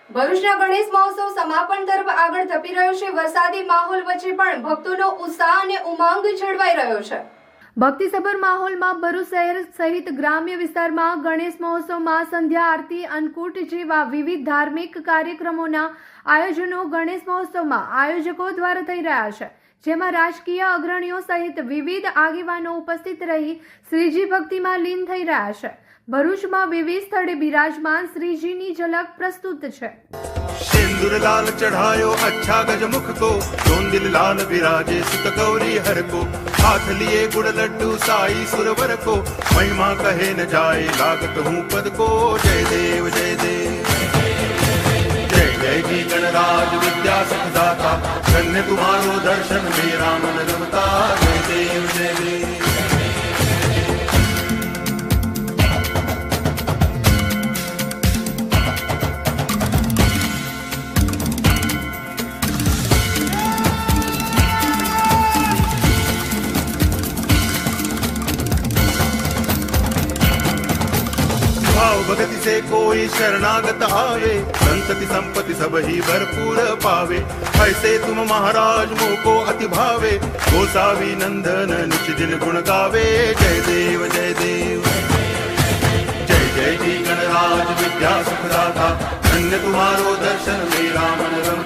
ભરૂચના ગણેશ મહોત્સવ સમાપન તરફ આગળ ધપી રહ્યો છે। વરસાદી માહોલ વચ્ચે પણ ભક્તોનો ઉત્સાહ અને ઉમંગ જળવાઈ રહ્યો છે। ભક્તિસભર માહોલમાં ભરૂચ શહેર સહિત ગ્રામ્ય વિસ્તારમાં ગણેશ મહોત્સવમાં સંધ્યા આરતી, અન્નકૂટ જેવા વિવિધ ધાર્મિક કાર્યક્રમોના આયોજનો ગણેશ મહોત્સવમાં આયોજકો દ્વારા થઈ રહ્યા છે, જેમાં રાજકીય અગ્રણીઓ સહિત વિવિધ આગેવાનો ઉપસ્થિત રહી શ્રીજી ભક્તિમાં લીન થઈ રહ્યા છે। ભરૂચમાં વિવિધ સ્થળે બિરાજમાન શ્રીજીની ઝલક પ્રસ્તુત છે। सिंदूर लाल चढ़ायो अच्छा गजमुख को, चोंदिल लाल विराजे सुत गौरी हर को, हाथ लिए गुड़ लड्डू साई सुरवर को, महिमा कहे न जाए लागत हूँ पद को। जय देव जय देव जय जय जी गणराज विद्या सुखदाता, धन्य तुम्हारो दर्शन मेरा मन रमता। जय देव जय देव। भाव भगति से कोई शरणागत आवे, संतति संपत्ति सब ही भरपूर पावे। ऐसे तुम महाराज मोको अति भावे, गोसावी नंदन निच दिन गुण गावे। जय देव जय देव जय जय जी गणराज विद्या सुखदाता, धन्य तुम्हारो दर्शन मेरा मन रमता।